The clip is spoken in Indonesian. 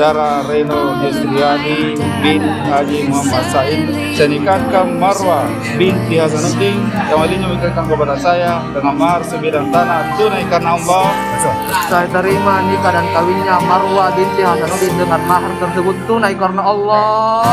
Saudara Reno Yusriani bin Haji Muhammad Said, saya nikahkan Marwa binti Hasanuddin yang walinya menikahkan kepada saya dengan mahar sebidang tanah tunai karena Allah. Saya terima nikah dan kawinnya Marwa binti Hasanuddin dengan mahar tersebut tunai karena Allah.